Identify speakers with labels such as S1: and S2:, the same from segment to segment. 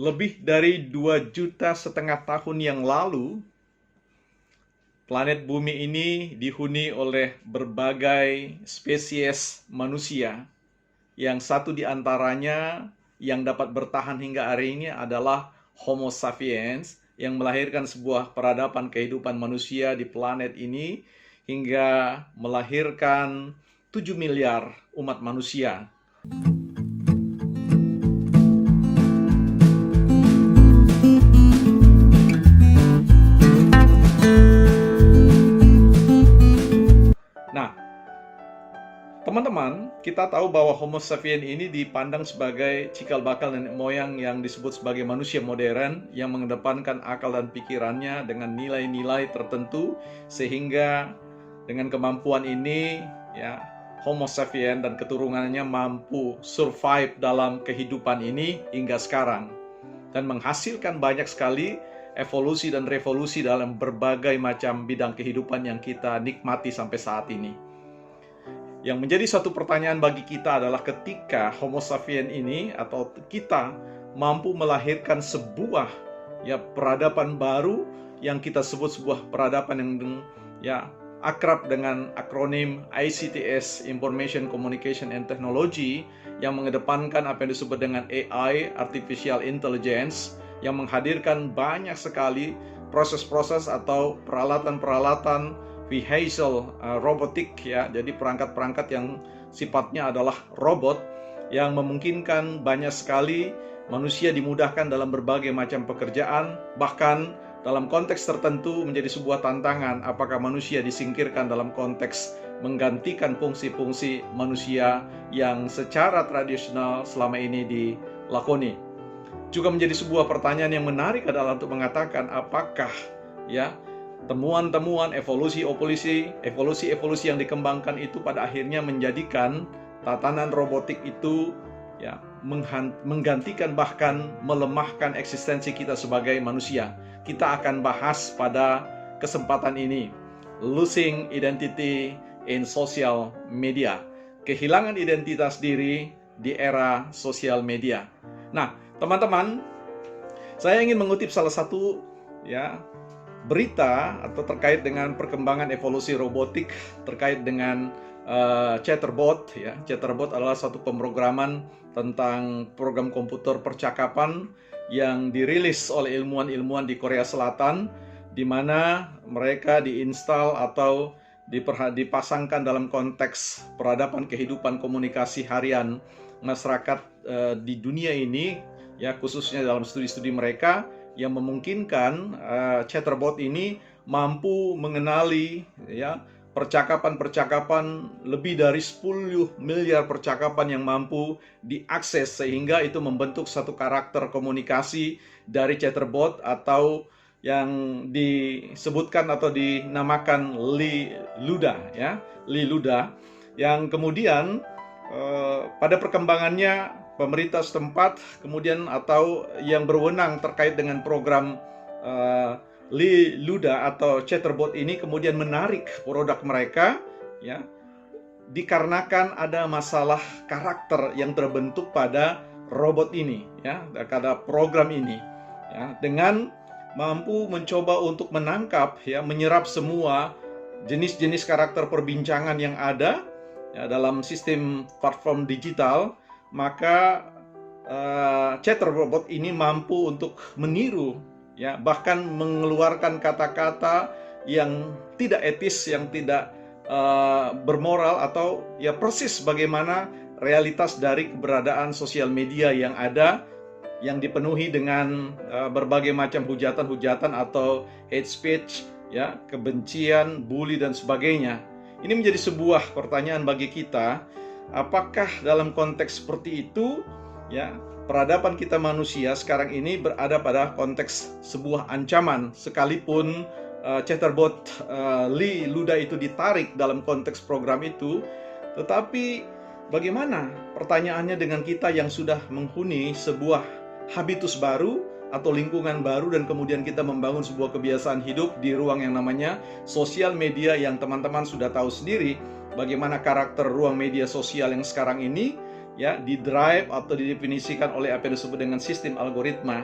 S1: Lebih dari 2,5 juta tahun yang lalu, planet bumi ini dihuni oleh berbagai spesies manusia. Yang satu di antaranya yang dapat bertahan hingga hari ini adalah Homo sapiens, yang melahirkan sebuah peradaban kehidupan manusia di planet ini hingga melahirkan 7 miliar umat manusia. Nah, teman-teman, kita tahu bahwa Homo sapiens ini dipandang sebagai cikal bakal nenek moyang yang disebut sebagai manusia modern yang mengedepankan akal dan pikirannya dengan nilai-nilai tertentu, sehingga dengan kemampuan ini ya Homo sapiens dan keturunannya mampu survive dalam kehidupan ini hingga sekarang dan menghasilkan banyak sekali evolusi dan revolusi dalam berbagai macam bidang kehidupan yang kita nikmati sampai saat ini. Yang menjadi satu pertanyaan bagi kita adalah ketika Homo sapiens ini atau kita mampu melahirkan sebuah peradaban baru yang kita sebut sebuah peradaban yang akrab dengan akronim ICTS, Information Communication and Technology, yang mengedepankan apa yang disebut dengan AI, Artificial Intelligence, yang menghadirkan banyak sekali proses-proses atau peralatan-peralatan vehicle robotik jadi perangkat-perangkat yang sifatnya adalah robot yang memungkinkan banyak sekali manusia dimudahkan dalam berbagai macam pekerjaan, bahkan dalam konteks tertentu menjadi sebuah tantangan apakah manusia disingkirkan dalam konteks menggantikan fungsi-fungsi manusia yang secara tradisional selama ini dilakoni. Juga menjadi sebuah pertanyaan yang menarik adalah untuk mengatakan apakah temuan-temuan evolusi yang dikembangkan itu pada akhirnya menjadikan tatanan robotik itu menggantikan bahkan melemahkan eksistensi kita sebagai manusia. Kita akan bahas pada kesempatan ini, Losing Identity in Social Media, kehilangan identitas diri di era sosial media. Nah, teman-teman, saya ingin mengutip salah satu berita atau terkait dengan perkembangan evolusi robotik terkait dengan Chatterbot. Chatterbot adalah satu pemrograman tentang program komputer percakapan yang dirilis oleh ilmuwan-ilmuwan di Korea Selatan, di mana mereka diinstal atau dipasangkan dalam konteks peradaban kehidupan komunikasi harian masyarakat di dunia ini, khususnya dalam studi-studi mereka, yang memungkinkan Chatterbot ini mampu mengenali percakapan-percakapan lebih dari 10 miliar percakapan yang mampu diakses, sehingga itu membentuk satu karakter komunikasi dari Chatterbot atau yang disebutkan atau dinamakan Lee Luda, Lee Luda, yang kemudian pada perkembangannya pemerintah setempat kemudian atau yang berwenang terkait dengan program Lee Luda atau Chatterbot ini kemudian menarik produk mereka dikarenakan ada masalah karakter yang terbentuk pada robot ini, pada program ini, dengan mampu mencoba untuk menangkap, menyerap semua jenis-jenis karakter perbincangan yang ada dalam sistem platform digital. Maka Chatterbot ini mampu untuk meniru, bahkan mengeluarkan kata-kata yang tidak etis, yang tidak bermoral, atau persis bagaimana realitas dari keberadaan sosial media yang ada, yang dipenuhi dengan berbagai macam hujatan-hujatan atau hate speech, kebencian, bully dan sebagainya. Ini menjadi sebuah pertanyaan bagi kita. Apakah dalam konteks seperti itu, peradaban kita manusia sekarang ini berada pada konteks sebuah ancaman, sekalipun Chatterbot Lee Luda itu ditarik dalam konteks program itu, tetapi bagaimana pertanyaannya dengan kita yang sudah menghuni sebuah habitus baru atau lingkungan baru, dan kemudian kita membangun sebuah kebiasaan hidup di ruang yang namanya sosial media, yang teman-teman sudah tahu sendiri bagaimana karakter ruang media sosial yang sekarang ini ya di-drive atau didefinisikan oleh apa yang disebut dengan sistem algoritma,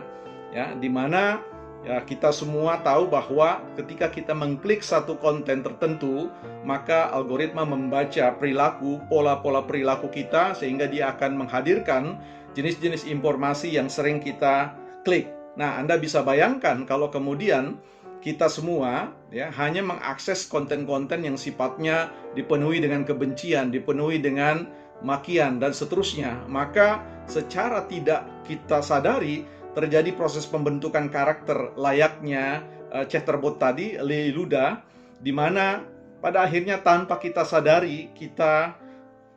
S1: ya, di mana ya kita semua tahu bahwa ketika kita mengklik satu konten tertentu, maka algoritma membaca perilaku, pola-pola perilaku kita, sehingga dia akan menghadirkan jenis-jenis informasi yang sering kita klik. Nah, Anda bisa bayangkan kalau kemudian kita semua ya hanya mengakses konten-konten yang sifatnya dipenuhi dengan kebencian, dipenuhi dengan makian dan seterusnya, maka secara tidak kita sadari terjadi proses pembentukan karakter layaknya chatterbot tadi, Liluda, di mana pada akhirnya tanpa kita sadari kita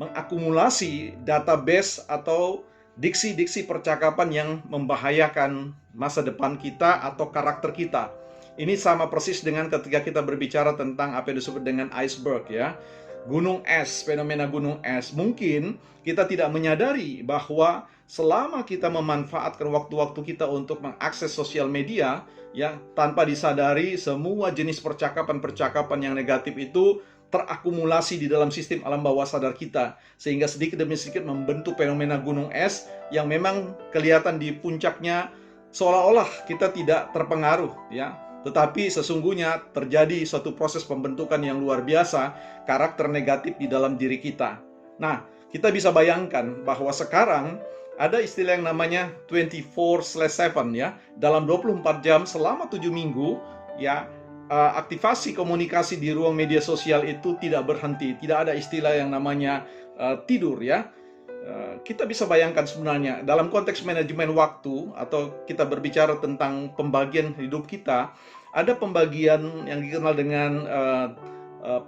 S1: mengakumulasi database atau diksi-diksi percakapan yang membahayakan masa depan kita atau karakter kita. Ini sama persis dengan ketika kita berbicara tentang apa yang disebut dengan iceberg, ya. Gunung es, fenomena gunung es. Mungkin kita tidak menyadari bahwa selama kita memanfaatkan waktu-waktu kita untuk mengakses sosial media, ya, tanpa disadari semua jenis percakapan-percakapan yang negatif itu terakumulasi di dalam sistem alam bawah sadar kita, sehingga sedikit demi sedikit membentuk fenomena gunung es yang memang kelihatan di puncaknya seolah-olah kita tidak terpengaruh, ya. Tetapi sesungguhnya terjadi suatu proses pembentukan yang luar biasa karakter negatif di dalam diri kita. Nah, kita bisa bayangkan bahwa sekarang ada istilah yang namanya 24/7, ya. Dalam 24 jam selama 7 minggu, ya, aktivasi komunikasi di ruang media sosial itu tidak berhenti. Tidak ada istilah yang namanya tidur, ya. Kita bisa bayangkan sebenarnya dalam konteks manajemen waktu, atau kita berbicara tentang pembagian hidup kita, ada pembagian yang dikenal dengan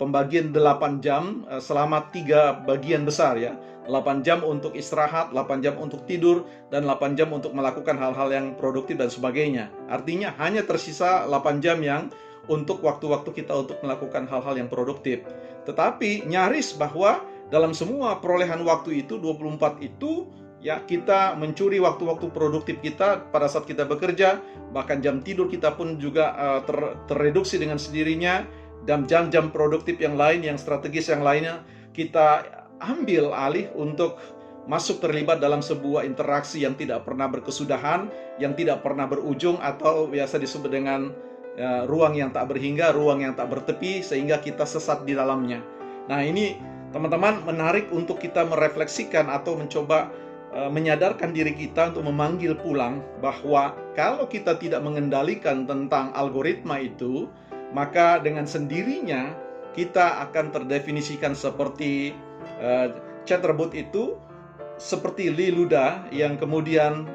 S1: pembagian 8 jam selama 3 bagian besar, ya. 8 jam untuk istirahat, 8 jam untuk tidur, dan 8 jam untuk melakukan hal-hal yang produktif dan sebagainya. Artinya hanya tersisa 8 jam yang untuk waktu-waktu kita untuk melakukan hal-hal yang produktif. Tetapi nyaris bahwa dalam semua perolehan waktu itu, 24 itu, ya, kita mencuri waktu-waktu produktif kita pada saat kita bekerja, bahkan jam tidur kita pun juga terreduksi dengan sendirinya, dan jam-jam produktif yang lain, yang strategis yang lainnya, kita ambil alih untuk masuk terlibat dalam sebuah interaksi yang tidak pernah berkesudahan, yang tidak pernah berujung, atau biasa disebut dengan ruang yang tak berhingga, ruang yang tak bertepi, sehingga kita sesat di dalamnya. Nah, ini teman-teman menarik untuk kita merefleksikan atau mencoba menyadarkan diri kita untuk memanggil pulang bahwa kalau kita tidak mengendalikan tentang algoritma itu, maka dengan sendirinya kita akan terdefinisikan seperti chatterbot itu, seperti Liluda yang kemudian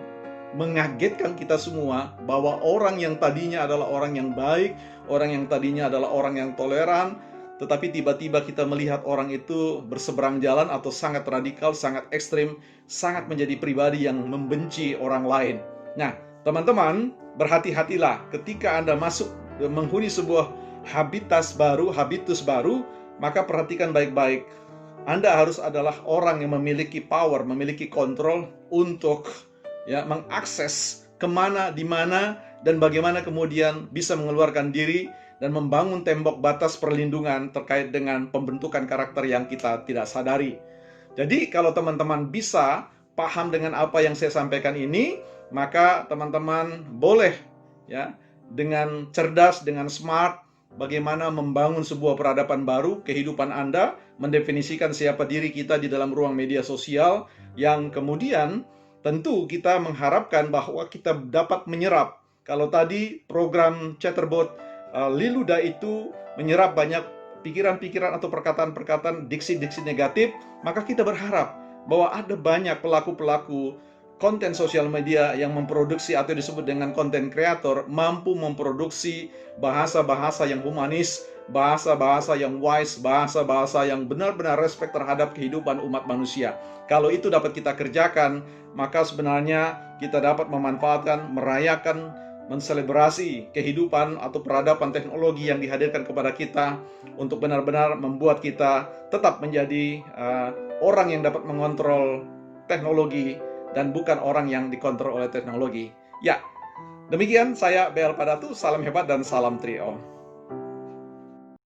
S1: mengagetkan kita semua bahwa orang yang tadinya adalah orang yang baik, orang yang tadinya adalah orang yang toleran, tetapi tiba-tiba kita melihat orang itu berseberang jalan atau sangat radikal, sangat ekstrim, sangat menjadi pribadi yang membenci orang lain. Nah, teman-teman, berhati-hatilah ketika Anda masuk menghuni sebuah habitus baru, maka perhatikan baik-baik. Anda harus adalah orang yang memiliki power, memiliki kontrol untuk, ya, mengakses kemana, di mana, dan bagaimana kemudian bisa mengeluarkan diri dan membangun tembok batas perlindungan terkait dengan pembentukan karakter yang kita tidak sadari. Jadi kalau teman-teman bisa paham dengan apa yang saya sampaikan ini, maka teman-teman boleh, ya, dengan cerdas, dengan smart, bagaimana membangun sebuah peradaban baru, kehidupan Anda, mendefinisikan siapa diri kita di dalam ruang media sosial, yang kemudian tentu kita mengharapkan bahwa kita dapat menyerap. Kalau tadi program chatterbot Liluda itu menyerap banyak pikiran-pikiran atau perkataan-perkataan, diksi-diksi negatif, maka kita berharap bahwa ada banyak pelaku-pelaku konten sosial media yang memproduksi atau disebut dengan konten kreator, mampu memproduksi bahasa-bahasa yang humanis, bahasa-bahasa yang wise, bahasa-bahasa yang benar-benar respect terhadap kehidupan umat manusia. Kalau itu dapat kita kerjakan, maka sebenarnya kita dapat memanfaatkan, merayakan, menselebrasi kehidupan atau peradaban teknologi yang dihadirkan kepada kita untuk benar-benar membuat kita tetap menjadi orang yang dapat mengontrol teknologi dan bukan orang yang dikontrol oleh teknologi. Ya, demikian saya Bel Padatu, salam hebat dan salam trio.